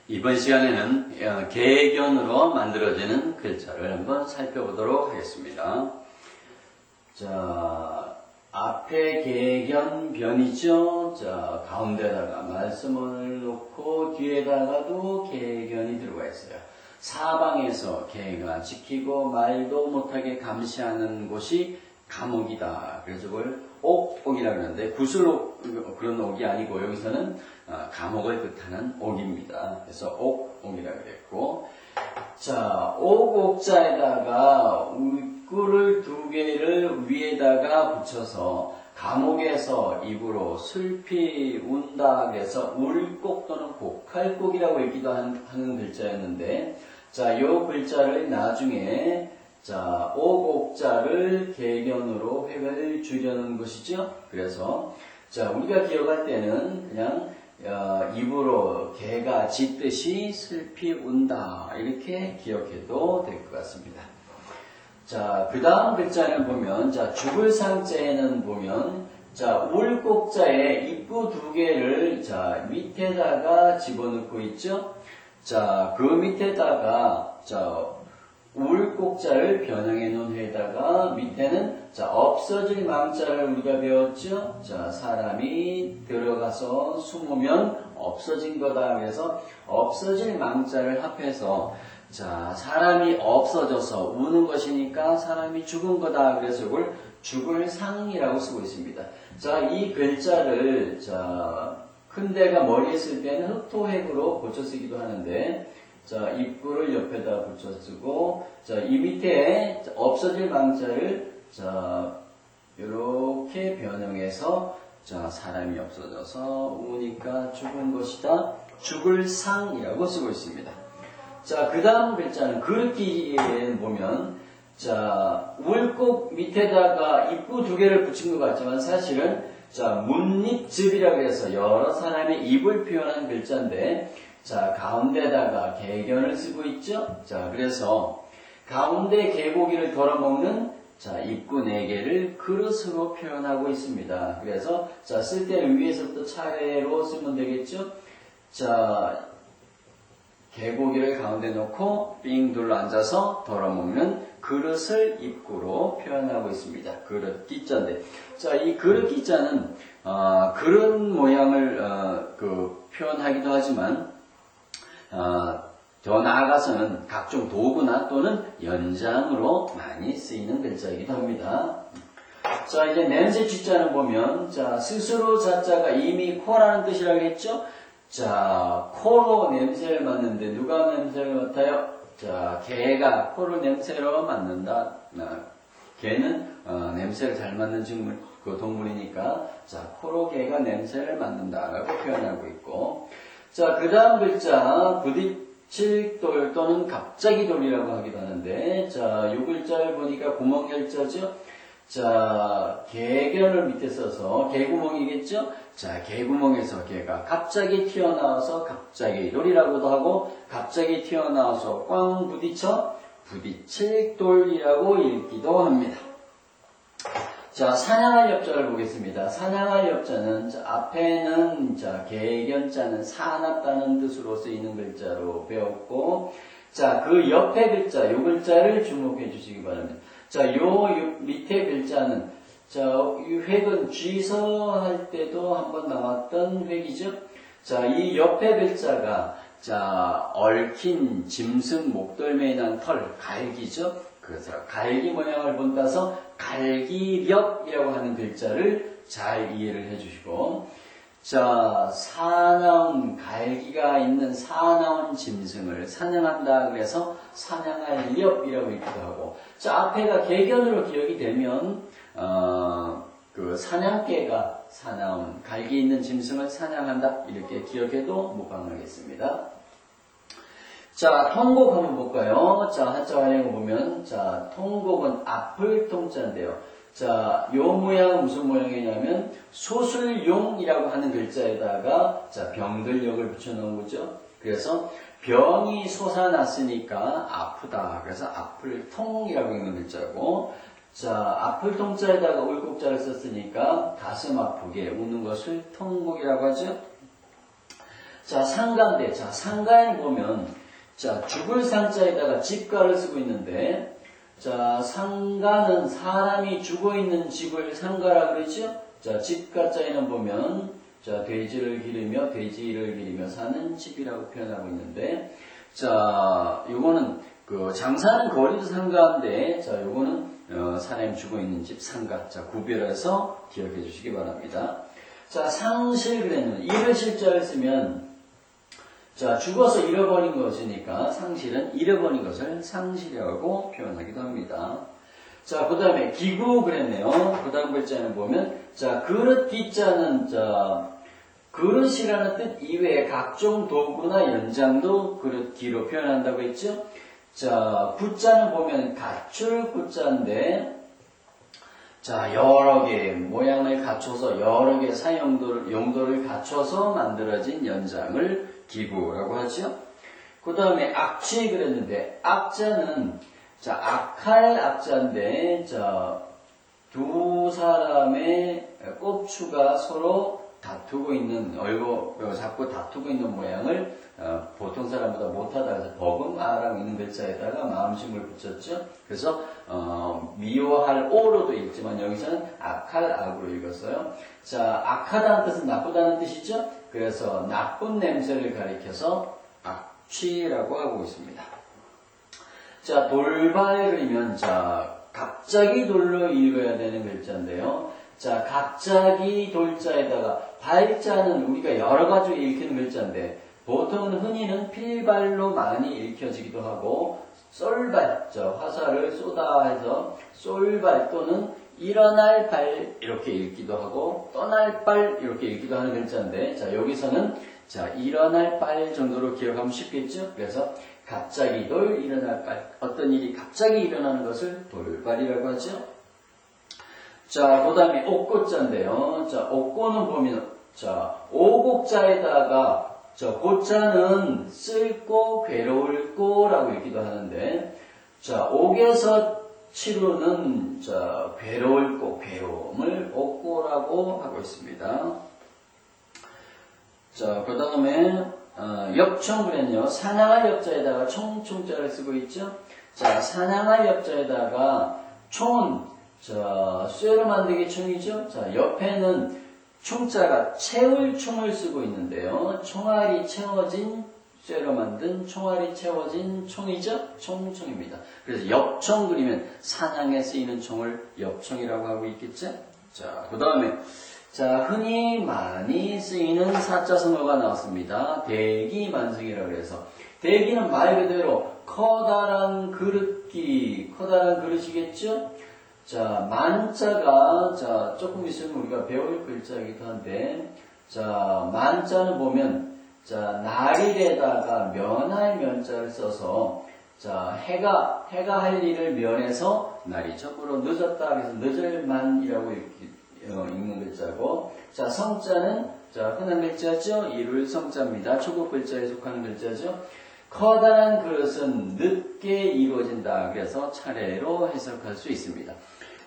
이번 시간에는 개견으로 만들어지는 글자를 한번 살펴보도록 하겠습니다. 자, 앞에 개견 변이죠. 자, 가운데다가 말씀을 놓고 뒤에다가도 개견이 들어가 있어요. 사방에서 개가 지키고 말도 못하게 감시하는 곳이 감옥이다. 그래서 그걸 옥이라고 하는데 구슬옥 그런 옥이 아니고 여기서는 감옥을 뜻하는 옥입니다. 그래서 옥이라고 그랬고, 자, 옥자에다가 입구를 두 개를 위에다가 붙여서 감옥에서 입으로 슬피 운다 그래서 울곡 또는 곡할곡이라고 읽기도 하는 글자였는데, 자, 요 글자를 나중에 자, 옥자를 개견으로 획을 주려는 것이죠. 그래서 자, 우리가 기억할 때는 그냥 입으로 개가 짖듯이 슬피 운다 이렇게 기억해도 될 것 같습니다. 자, 그 다음 글자는 보면 자, 죽을 상자에는 보면 자, 울곡자에 입구 두 개를 자, 밑에다가 집어넣고 있죠. 자, 그 밑에다가 자, 울곡자를 변형해 놓은 회에다가 밑에는 자, 없어질 망자를 우리가 배웠죠. 자, 사람이 들어가서 숨으면 없어진 거다. 그래서 없어질 망자를 합해서 자, 사람이 없어져서 우는 것이니까 사람이 죽은 거다. 그래서 이걸 죽을 상이라고 쓰고 있습니다. 자, 이 글자를 자, 큰 데가 머리에 쓸 때는 흑토획으로 고쳐 쓰기도 하는데, 자, 입구를 옆에다 붙여 쓰고, 자, 이 밑에 없어질 망자를, 자, 요렇게 변형해서, 자, 사람이 없어져서 우니까 죽은 것이다. 죽을 상이라고 쓰고 있습니다. 자, 그 다음 글자는 그릇기에 보면, 자, 울곡 밑에다가 입구 두 개를 붙인 것 같지만 사실은, 자, 문립즙이라고 해서 여러 사람의 입을 표현한 글자인데, 자, 가운데다가 개견을 쓰고 있죠. 자, 그래서 가운데 개고기를 덜어먹는 자, 입구 4개를 그릇으로 표현하고 있습니다. 그래서 자, 쓸 때는 위에서부터 차례로 쓰면 되겠죠. 자, 개고기를 가운데 놓고 삥 둘러 앉아서 덜어먹는 그릇을 입구로 표현하고 있습니다. 그릇 기자인데, 자, 이 그릇 기자는 그릇 모양을 표현하기도 하지만 더 나아가서는 각종 도구나 또는 연장으로 많이 쓰이는 글자이기도 합니다. 자, 이제 냄새 쥐자는 보면, 자, 스스로 자자가 이미 코라는 뜻이라고 했죠? 자, 코로 냄새를 맡는데 누가 냄새를 맡아요? 자, 개가 코로 냄새로 맡는다. 개는 냄새를 잘 맡는 동물이니까, 자, 코로 개가 냄새를 맡는다라고 표현하고 있고, 자, 그 다음 글자, 부딪힐 돌 또는 갑자기 돌이라고 하기도 하는데, 자, 요 글자를 보니까 구멍열자죠? 자, 개견을 밑에 써서 개구멍이겠죠? 자, 개구멍에서 개가 갑자기 튀어나와서 갑자기 돌이라고도 하고, 갑자기 튀어나와서 꽝 부딪혀 부딪힐 돌이라고 읽기도 합니다. 자, 사냥할 엽자를 보겠습니다. 사냥할 엽자는 자, 앞에는 자, 개견자는 사납다는 뜻으로 쓰이는 글자로 배웠고, 자, 그 옆에 글자, 요 글자를 주목해 주시기 바랍니다. 자, 요 밑에 글자는 자, 이 획은 쥐서할 때도 한번 나왔던 획이죠. 자, 이 옆에 글자가 자, 얽힌 짐승 목덜미에 난 털, 갈기죠. 그래서 갈기 모양을 본따서 갈기렵이라고 하는 글자를 잘 이해를 해주시고, 자, 사나운 갈기가 있는 사나운 짐승을 사냥한다 그래서 사냥할 렵이라고 읽기도 하고, 자, 앞에가 개견으로 기억이 되면 그 사냥개가 사나운 갈기 있는 짐승을 사냥한다 이렇게 기억해도 무방하겠습니다. 자, 통곡 한번 볼까요? 자, 한자 활용을 보면, 자, 통곡은 앞을 통자인데요. 자, 요 모양은 무슨 모양이냐면, 소술용이라고 하는 글자에다가, 자, 병들력을 붙여놓은 거죠. 그래서, 병이 솟아났으니까 아프다. 그래서 앞을 통이라고 읽는 글자고, 자, 앞을 통자에다가 울곡자를 썼으니까 가슴 아프게 우는 것을 통곡이라고 하죠. 자, 상가인데, 자, 상가에 보면, 자, 죽을 상자에다가 집가를 쓰고 있는데, 자, 상가는 사람이 죽어 있는 집을 상가라 그러죠? 자, 집가자에는 보면, 자, 돼지를 기르며 사는 집이라고 표현하고 있는데, 자, 요거는, 장사하는 거리도 상가인데, 자, 요거는, 사람이 죽어 있는 집 상가. 자, 구별해서 기억해 주시기 바랍니다. 자, 상실 그랬는데, 잃으실 자를 쓰면, 자, 죽어서 잃어버린 것이니까 상실은 잃어버린 것을 상실이라고 표현하기도 합니다. 자, 그 다음에 기구 그랬네요. 그 다음 글자는 보면, 자, 그릇 기자는, 자, 그릇이라는 뜻 이외에 각종 도구나 연장도 그릇 기로 표현한다고 했죠. 자, 구자는 보면 갖출 구자인데, 자, 여러 개의 모양을 갖춰서 여러 개의 용도를 갖춰서 만들어진 연장을 기구라고 하죠. 그 다음에 악취 그랬는데, 악자는, 자, 악할 악자인데, 자, 두 사람의 꼽추가 서로 다투고 있는, 자꾸 다투고 있는 모양을 보통 사람보다 못하다 해서 버금아라고 있는 글자에다가 마음심을 붙였죠. 그래서 미워할 오로도 읽지만 여기서는 악할 악으로 읽었어요. 자, 악하다는 뜻은 나쁘다는 뜻이죠. 그래서 나쁜 냄새를 가리켜서 악취라고 하고 있습니다. 자, 돌발 그리면 자, 갑자기 돌로 읽어야 되는 글자인데요. 자, 갑자기 돌자에다가 발자는 우리가 여러 가지로 읽히는 글자인데 보통은 흔히는 필발로 많이 읽혀지기도 하고 쏠발, 자, 화살을 쏘다 해서 쏠발 또는 일어날 발 이렇게 읽기도 하고 떠날 발 이렇게 읽기도 하는 글자인데 자, 여기서는 자, 일어날 발 정도로 기억하면 쉽겠죠? 그래서 갑자기 돌, 일어날 발 어떤 일이 갑자기 일어나는 것을 돌발이라고 하죠. 자, 그 다음에 옥고자인데요. 자, 옥고는 보면, 자, 오곡자에다가, 자, 고자는 쓸고, 괴로울 꼬라고 읽기도 하는데, 자, 옥에서 치루는, 자, 괴로울 꼬, 괴로움을 옥고라고 하고 있습니다. 자, 그 다음에, 엽총 그랬네요. 사냥할 엽자에다가 총자를 쓰고 있죠. 자, 사냥할 엽자에다가 총은 자, 쇠로 만들기 총이죠. 자, 옆에는 총자가 채울 총을 쓰고 있는데요. 총알이 채워진 쇠로 만든 총알이 채워진 총이죠. 총입니다. 그래서 엽총 그리면 사냥에 쓰이는 총을 엽총이라고 하고 있겠죠. 자, 그 다음에 자, 흔히 많이 쓰이는 사자성어가 나왔습니다. 대기만성이라고 해서 대기는 말 그대로 커다란 커다란 그릇이겠죠. 자, 만자가, 자, 조금 있으면 우리가 배울 글자이기도 한데, 자, 만자는 보면, 자, 날일에다가 면할 면자를 써서, 자, 해가 할 일을 면해서 날이 점으로 늦었다. 그래서 늦을만이라고 읽는 글자고, 자, 성자는, 자, 흔한 글자죠? 이룰 성자입니다. 초급 글자에 속하는 글자죠? 커다란 그릇은 늦게 이루어진다. 그래서 차례로 해석할 수 있습니다.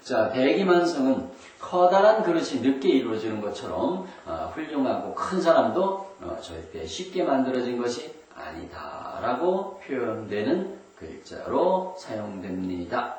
자, 대기만성은 커다란 그릇이 늦게 이루어지는 것처럼 훌륭하고 큰 사람도 절대 쉽게 만들어진 것이 아니다라고 표현되는 글자로 사용됩니다.